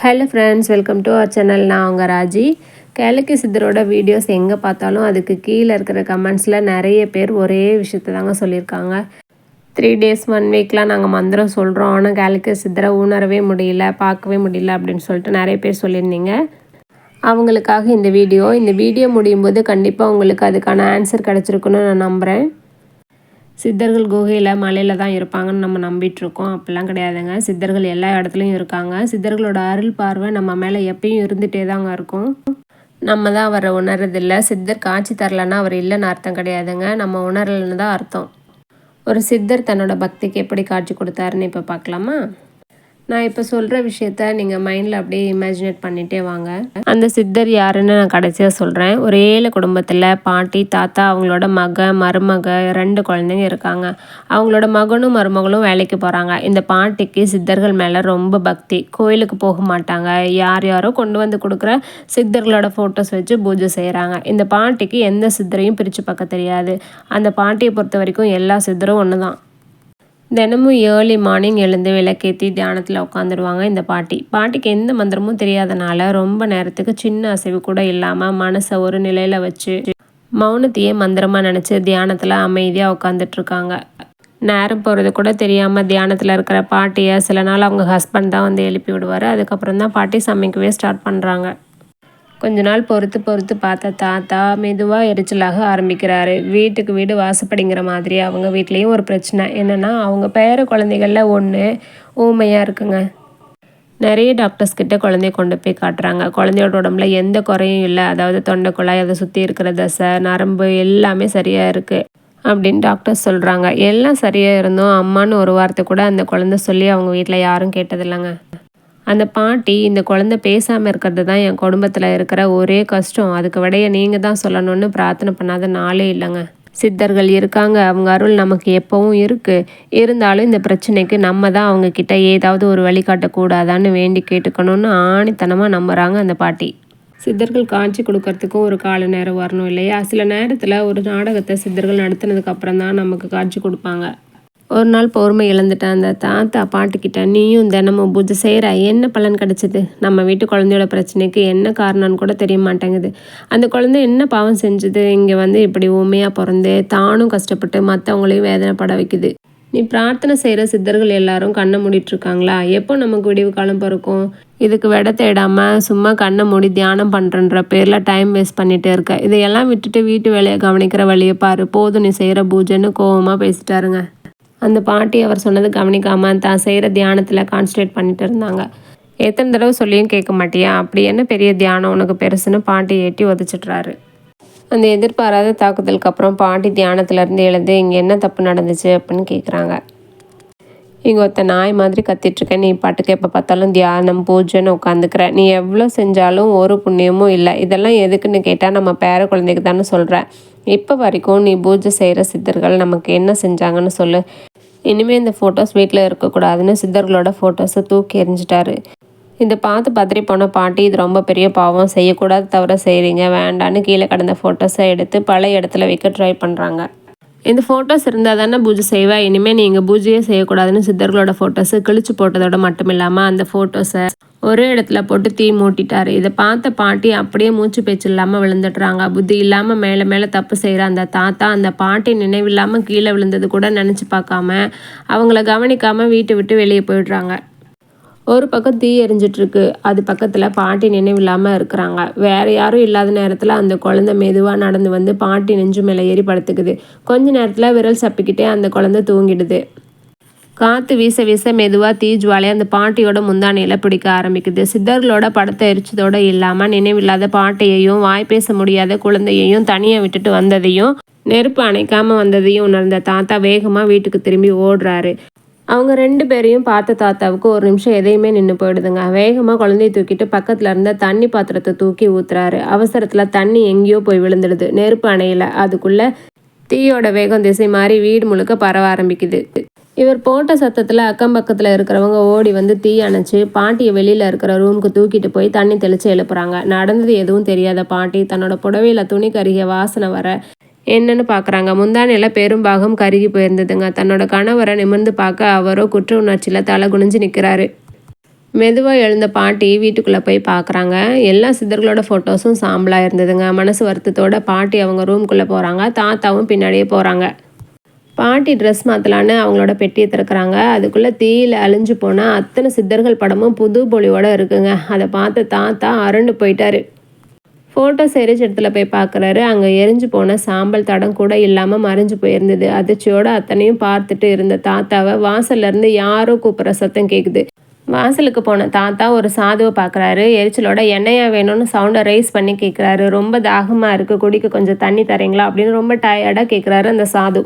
Hello friends, welcome to our channel. நான் உங்கள் Raji. கேளக்கி சித்தரோட videos எங்கே பார்த்தாலும் அதுக்கு கீழே இருக்கிற கமெண்ட்ஸில் நிறைய பேர் ஒரே விஷயத்தை தாங்க சொல்லியிருக்காங்க. 3 days 1 weekலாம் நாங்கள் மந்திரம் சொல்கிறோம், ஆனால் கேளக்கி சித்தரை உணரவே முடியல, பார்க்கவே முடியல அப்படின்னு சொல்லிட்டு நிறைய பேர் சொல்லியிருந்தீங்க. அவங்களுக்காக இந்த வீடியோ முடியும் போது கண்டிப்பாக உங்களுக்கு அதுக்கான ஆன்சர் கிடச்சிருக்குன்னு நான் நம்புகிறேன். சித்தர்கள் குகையில் மலையில் தான் இருப்பாங்கன்னு நம்ம நம்பிட்டுருக்கோம். அப்படிலாம் கிடையாதுங்க. சித்தர்கள் எல்லா இடத்துலையும் இருக்காங்க. சித்தர்களோட அருள் பார்வை நம்ம மேலே எப்பயும் இருந்துகிட்டே தாங்க இருக்கும். நம்ம தான் அவரை உணர்றதில்லை. சித்தர் காட்சி தரலைன்னா அவர் இல்லைன்னு அர்த்தம் கிடையாதுங்க. நம்ம உணரலைன்னு தான் அர்த்தம். ஒரு சித்தர் தன்னோட பக்திக்கு எப்படி காட்சி கொடுத்தாருன்னு இப்போ பார்க்கலாமா? நான் இப்போ சொல்கிற விஷயத்த நீங்கள் மைண்டில் அப்படியே இமேஜினேட் பண்ணிகிட்டே வாங்க. அந்த சித்தர் யாருன்னு நான் கடைசியாக சொல்கிறேன். ஒரு ஏழை குடும்பத்தில் பாட்டி, தாத்தா, அவங்களோட மருமக 2 குழந்தைங்க இருக்காங்க. அவங்களோட மகனும் மருமகளும் வேலைக்கு போகிறாங்க. இந்த பாட்டிக்கு சித்தர்கள் மேலே ரொம்ப பக்தி. கோயிலுக்கு போக மாட்டாங்க. யாரோ கொண்டு வந்து கொடுக்குற சித்தர்களோட ஃபோட்டோஸ் வச்சு பூஜை செய்கிறாங்க. இந்த பாட்டிக்கு எந்த சித்தரையும் பிரித்து பார்க்க தெரியாது. அந்த பாட்டியை பொறுத்த வரைக்கும் எல்லா சித்தரும் ஒன்று தான். தினமும் ஏர்லி மார்னிங் எழுந்து விளக்கேற்றி தியானத்தில் உட்காந்துருவாங்க இந்த பாட்டிக்கு எந்த மந்திரமும் தெரியாதனால ரொம்ப நேரத்துக்கு சின்ன அசைவு கூட இல்லாமல் மனசை ஒரு நிலையில் வச்சு மௌனத்தையே மந்திரமாக நினச்சி தியானத்தில் அமைதியாக உட்காந்துட்ருக்காங்க. நேரம் போகிறது கூட தெரியாமல் தியானத்தில் இருக்கிற பாட்டியை சில நாள் அவங்க ஹஸ்பண்ட் தான் வந்து எழுப்பி விடுவார். அதுக்கப்புறம் தான் பாட்டி சமைக்கவே ஸ்டார்ட் பண்ணுறாங்க. கொஞ்ச நாள் பொறுத்து பார்த்த தாத்தா மெதுவாக எரிச்சலாக ஆரம்பிக்கிறாரு. வீட்டுக்கு வீடு வாசப்படிங்கிற மாதிரி அவங்க வீட்லேயும் ஒரு பிரச்சனை. என்னென்னா, அவங்க பேர குழந்தைகளில் ஒன்று ஊமையாக இருக்குங்க. நிறைய டாக்டர்ஸ் கிட்ட குழந்தைய கொண்டு போய் காட்டுறாங்க. குழந்தையோட உடம்புல எந்த குறையும் இல்லை. அதாவது தொண்டை குழாய், அதை சுற்றி இருக்கிற தசை, நரம்பு எல்லாமே சரியாக இருக்குது அப்படின்னு டாக்டர்ஸ் சொல்கிறாங்க. எல்லாம் சரியாக இருந்தோம் அம்மான்னு ஒரு வார்த்தை கூட அந்த குழந்தை சொல்லி அவங்க வீட்டில் யாரும் கேட்டதில்லைங்க. அந்த பாட்டி, இந்த குழந்தை பேசாமல் இருக்கிறது தான் என் குடும்பத்தில் இருக்கிற ஒரே கஷ்டம், அதுக்கு விடைய நீங்கள் தான் சொல்லணும்னு பிரார்த்தனை பண்ணாத நாளே இல்லைங்க. சித்தர்கள் இருக்காங்க, அவங்க அருள் நமக்கு எப்பவும் இருக்குது. இருந்தாலும் இந்த பிரச்சனைக்கு நம்ம தான் அவங்கக்கிட்ட ஏதாவது ஒரு வழிகாட்டக்கூடாதான்னு வேண்டி கேட்டுக்கணும்னு ஆணித்தனமாக நம்புகிறாங்க அந்த பாட்டி. சித்தர்கள் காட்சி கொடுக்கறதுக்கும் ஒரு கால நேரம் வரணும் இல்லையா? சில நேரத்தில் ஒரு நாடகத்தை சித்தர்கள் நடத்தினதுக்கப்புறம் தான் நமக்கு காட்சி கொடுப்பாங்க. ஒரு நாள் பொறுமை இழந்துட்ட அந்த தாத்தா பாட்டிக்கிட்ட, நீயும் தினமும் பூஜை செய்கிற, என்ன பலன் கிடச்சிது? நம்ம வீட்டு குழந்தையோட பிரச்சனைக்கு என்ன காரணம்னு கூட தெரிய மாட்டேங்குது. அந்த குழந்தை என்ன பாவம் செஞ்சுது? இங்கே வந்து இப்படி ஊமையாக பிறந்து தானும் கஷ்டப்பட்டு மற்றவங்களையும் வேதனைப்பட வைக்குது. நீ பிரார்த்தனை செய்கிற சித்தர்கள் எல்லாரும் கண்ணை மூடிட்டுருக்காங்களா? எப்போ நமக்கு விடிவு காலம் பிறக்கும்? இதுக்கு விட தேடாமல் சும்மா கண்ணை மூடி தியானம் பண்ணுறன்ற பேரில் டைம் வேஸ்ட் பண்ணிகிட்டே இருக்க. இதையெல்லாம் விட்டுட்டு வீட்டு வேலையை கவனிக்கிற வழியை பாரு. போதும் நீ செய்கிற பூஜைன்னு கோவமாக பேசிட்டாருங்க. அந்த பாட்டி அவர் சொன்னது கவனிக்காமல் தான் செய்கிற தியானத்தில் கான்சன்ட்ரேட் பண்ணிட்டு இருந்தாங்க. எத்தனை தடவை சொல்லியும் கேட்க மாட்டியா? அப்படி என்ன பெரிய தியானம் உனக்கு பெருசுன்னு பாட்டி ஏட்டி உதச்சிட்றாரு. அந்த எதிர்பாராத தாக்குதலுக்கு அப்புறம் பாட்டி தியானத்துலேருந்து எழுந்து, இங்கே என்ன தப்பு நடந்துச்சு அப்படின்னு கேட்குறாங்க. இங்கே ஒருத்த நாய் மாதிரி கத்திட்ருக்கேன், நீ பாட்டுக்கு எப்போ பார்த்தாலும் தியானம் பூஜைன்னு உட்காந்துக்கிற. நீ எவ்வளோ செஞ்சாலும் ஒரு புண்ணியமும் இல்லை. இதெல்லாம் எதுக்குன்னு கேட்டால் நம்ம பேர குழந்தைக்கு தானே சொல்கிறேன். இப்போ வரைக்கும் நீ பூஜை செய்கிற சித்தர்கள் நமக்கு என்ன செஞ்சாங்கன்னு சொல்லு. இனிமேல் இந்த ஃபோட்டோஸ் வீட்டில் இருக்கக்கூடாதுன்னு சித்தர்களோட ஃபோட்டோஸை தூக்கி எறிஞ்சிட்டாரு. இதை பார்த்து பத்திரி போன பாட்டி, இது ரொம்ப பெரிய பாவம், செய்யக்கூடாது தவிர செய்கிறீங்க, வேண்டான்னு கீழே கடந்த ஃபோட்டோஸை எடுத்து பழைய இடத்துல வைக்க ட்ரை பண்ணுறாங்க. இந்த ஃபோட்டோஸ் இருந்தால் தானே பூஜை செய்வேன், இனிமேல் நீங்கள் பூஜையே செய்யக்கூடாதுன்னு சித்தர்களோட ஃபோட்டோஸை கிழிச்சு போட்டதோட மட்டும் இல்லாமல் அந்த ஃபோட்டோஸை ஒரே இடத்துல போட்டு தீ மூட்டிட்டாரு. இதை பார்த்த பாட்டி அப்படியே மூச்சு பேச்சு இல்லாமல் விழுந்துடுறாங்க. புத்தி இல்லாமல் மேலே தப்பு செய்கிற அந்த தாத்தா அந்த பாட்டி நினைவில்லாமல் கீழே விழுந்தது கூட நினச்சி பார்க்காம அவங்கள கவனிக்காமல் வீட்டை விட்டு வெளியே போயிடுறாங்க. ஒரு பக்கம் தீ எரிஞ்சிட்ருக்கு, அது பக்கத்தில் பாட்டி நினைவில்லாமல் இருக்கிறாங்க. வேறு யாரும் இல்லாத நேரத்தில் அந்த குழந்தை மெதுவாக நடந்து வந்து பாட்டி நெஞ்சு மேலே ஏறி படுத்துக்குது. கொஞ்ச நேரத்தில் விரல் சப்பிக்கிட்டே அந்த குழந்தை தூங்கிடுது. காற்று வீச மெதுவாக தீ ஜுவாலை அந்த பாட்டியோட முந்தானையில் பிடிக்க ஆரம்பிக்குது. சித்தர்களோட படத்தை எரிச்சதோடு இல்லாமல் நினைவில்லாத பாட்டியையும் வாய் பேச முடியாத குழந்தையையும் தனியாக விட்டுட்டு வந்ததையும் நெருப்பு அணைக்காமல் வந்ததையும் உணர்ந்த தாத்தா வேகமாக வீட்டுக்கு திரும்பி ஓடுறாரு. அவங்க 2 பேரையும் பார்த்த தாத்தாவுக்கு ஒரு நிமிஷம் எதையுமே நின்று போயிடுதுங்க. வேகமாக குழந்தைய தூக்கிட்டு பக்கத்தில் இருந்த தண்ணி பாத்திரத்தை தூக்கி ஊற்றுறாரு. அவசரத்தில் தண்ணி எங்கேயோ போய் விழுந்துடுது. நெருப்பு அணையில் அதுக்குள்ளே தீயோட வேகம் திசை மாறி வீடு முழுக்க பரவ ஆரம்பிக்குது. இவர் போட்ட சத்தத்தில் அக்கம் பக்கத்தில் இருக்கிறவங்க ஓடி வந்து தீ அணைச்சி பாட்டியை வெளியில் இருக்கிற ரூமுக்கு தூக்கிட்டு போய் தண்ணி தெளித்து எழுப்புறாங்க. நடந்தது எதுவும் தெரியாத பாட்டி தன்னோட புடவையில் துணி கருகிய வாசனை வர என்னன்னு பார்க்குறாங்க. முந்தானையில் பெரும்பாகம் கருகி போயிருந்ததுங்க. தன்னோட கணவரை நிமிர்ந்து பார்க்க அவரோ குற்ற உணர்ச்சியில் தலை குனிஞ்சு நிற்கிறாரு. மெதுவாக எழுந்த பாட்டி வீட்டுக்குள்ளே போய் பார்க்குறாங்க. எல்லா சித்தர்களோட ஃபோட்டோஸும் சாம்பலாக இருந்ததுங்க. மனசு வருத்தத்தோட பாட்டி அவங்க ரூம்குள்ளே போகிறாங்க. தாத்தாவும் பின்னாடியே போகிறாங்க. பாட்டி ட்ரெஸ் மாற்றலான்னு அவங்களோட பெட்டியை திறக்கிறாங்க. அதுக்குள்ளே தீயில் அழிஞ்சு போனால் அத்தனை சித்தர்கள் படமும் புது பொலிவோடு இருக்குங்க. அதை பார்த்து தாத்தா அரண்டு போயிட்டாரு. ஃபோட்டோஸ் எரிச்ச இடத்துல போய் பார்க்குறாரு. அங்கே எரிஞ்சு போன சாம்பல் தடம் கூட இல்லாமல் மறைஞ்சு போயிருந்தது. அதிர்ச்சியோடு அத்தனையும் பார்த்துட்டு இருந்த தாத்தாவை வாசல்லேருந்து யாரோ கூப்பிட்ற சத்தம் கேட்குது. வாசலுக்கு போன தாத்தா ஒரு சாதுவை பார்க்குறாரு. எரிச்சலோட எண்ணெயா வேணும்னு சவுண்டை ரைஸ் பண்ணி கேட்குறாரு. ரொம்ப தாகமாக இருக்குது, குடிக்க கொஞ்சம் தண்ணி தரீங்களா அப்படின்னு ரொம்ப டயர்டாக கேட்குறாரு அந்த சாது.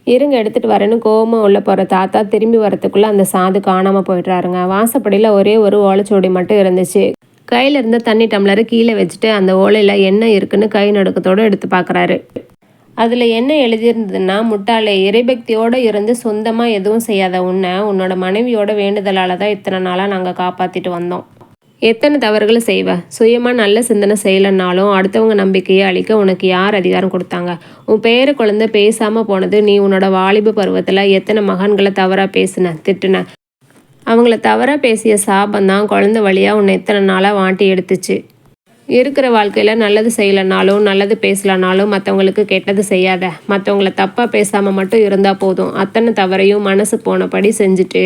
இருங்க எடுத்துகிட்டு வரேன்னு கோவமாக உள்ளே போகிற தாத்தா திரும்பி வரத்துக்குள்ளே அந்த சாது காணாமல் போய்ட்றாருங்க. வாசப்படியில் ஒரே ஒரு ஓலைச்சுவடி மட்டும் இருந்துச்சு. கையில் இருந்த தண்ணி டம்ளரை கீழே வச்சுட்டு அந்த ஓலையில் என்ன இருக்குன்னு கை நடுக்கத்தோடு எடுத்து பார்க்குறாரு. அதில் என்ன எழுதியிருந்ததுன்னா, முட்டாளே, இறைபக்தியோடு இருந்து சொந்தமாக எதுவும் செய்யாத உன்னோட மனைவியோட வேண்டுதலால் தான் இத்தனை நாளாக நாங்கள் காப்பாற்றிட்டு வந்தோம். எத்தனை தவறுகளை செய்வ? சுயமாக நல்ல சிந்தனை செய்யலைன்னாலும் அடுத்தவங்க நம்பிக்கையை அழிக்க உனக்கு யார் அதிகாரம் கொடுத்தாங்க? உன் பேர குழந்தை பேசாமல் போனது நீ உன்னோட வாலிப பருவத்தில் எத்தனை மகன்களை தவறாக பேசின, திட்டுன. அவங்கள தவறாக பேசிய சாபந்தான் குழந்தை வழியாக உன்னை எத்தனை நாளாக வாட்டி எடுத்துச்சு. இருக்கிற வாழ்க்கையில் நல்லது செய்யலைனாலும் நல்லது பேசலனாலும் மற்றவங்களுக்கு கெட்டது செய்யாத. மற்றவங்கள தப்பாக பேசாமல் மட்டும் இருந்தால் போதும். அத்தனை தவறையும் மனசு போனபடி செஞ்சுட்டு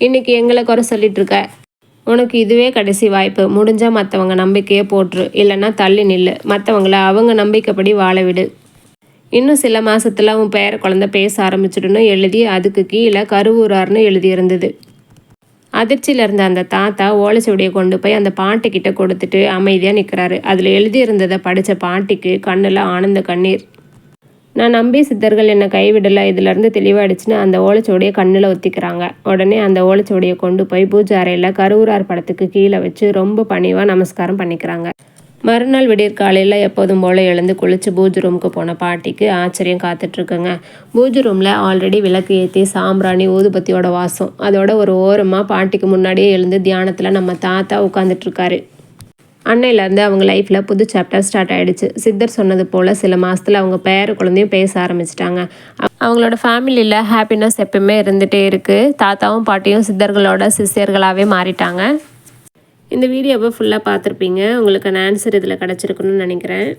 இன்றைக்கி எங்களை குறை சொல்லிட்டு இருக்க. உனக்கு இதுவே கடைசி வாய்ப்பு. முடிஞ்சால் மற்றவங்க நம்பிக்கையை போட்டுரு, இல்லைன்னா தள்ளி நில்லு. மற்றவங்கள அவங்க நம்பிக்கைப்படி வாழ விடு. இன்னும் சில மாதத்தில் உன் பேர குழந்தை பேச ஆரம்பிச்சிடுன்னு எழுதி அதுக்கு கீழே கருவூரார்னு எழுதியிருந்தது. அதிர்ச்சியில் இருந்த அந்த தாத்தா ஓலைச்சுவடியை கொண்டு போய் அந்த பாட்டிக்கிட்ட கொடுத்துட்டு அமைதியாக நிற்கிறாரு. அதில் எழுதியிருந்ததை படித்த பாட்டிக்கு கண்ணில் ஆனந்த கண்ணீர். நான் நம்பி சித்தர்கள் என்னை கைவிடலை, இதிலேருந்து தெளிவாயிடுச்சுன்னு அந்த ஓலைச்சுவடியை கண்ணில் ஒத்திக்கிறாங்க. உடனே அந்த ஓலைச்சுவடியை கொண்டு போய் பூஜை அறையில் கருவூரார் படத்துக்கு கீழே வச்சு ரொம்ப பணிவாக நமஸ்காரம் பண்ணிக்கிறாங்க. மறுநாள் விடியற்காலையில் எப்போதும் போல் எழுந்து குளித்து பூஜை ரூமுக்கு போன பாட்டிக்கு ஆச்சரியம் காத்துட்ருக்குங்க. பூஜை ரூமில் ஆல்ரெடி விளக்கு ஏற்றி சாம்பிராணி ஊதுபத்தியோட வாசம். அதோட ஒரு ஓரமாக பாட்டிக்கு முன்னாடியே எழுந்து தியானத்தில் நம்ம தாத்தா உட்காந்துட்ருக்காரு. அன்னையிலேருந்து அவங்க லைஃப்பில் புது சாப்டர் ஸ்டார்ட் ஆகிடுச்சு. சித்தர் சொன்னது போல் சில மாதத்தில் அவங்க பேர குழந்தையும் பேச ஆரம்பிச்சிட்டாங்க. அவங்களோட ஃபேமிலியில் ஹாப்பினஸ் எப்பயுமே இருந்துகிட்டே இருக்குது. தாத்தாவும் பாட்டியும் சித்தர்களோட சிஷ்யர்களாகவே மாறிட்டாங்க. இந்த வீடியோவை ஃபுல்லாக பார்த்துருப்பீங்க. உங்களுக்கான ஆன்சர் இதில் கிடச்சிருக்குன்னு நினைக்கிறேன்.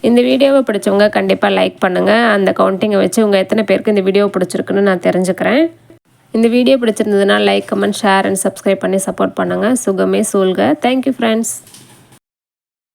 இந்த வீடியோவை பிடிச்சவங்க கண்டிப்பாக லைக் பண்ணுங்கள். அந்த கவுண்டிங்கை வச்சு உங்கள் எத்தனை பேருக்கு இந்த வீடியோ பிடிச்சிருக்குன்னு நான் தெரிஞ்சுக்கிறேன். இந்த வீடியோ பிடிச்சிருந்ததுன்னா like, comment, share and subscribe பண்ணி சப்போர்ட் பண்ணுங்கள். சுகமே சூழ்க. Thank you friends.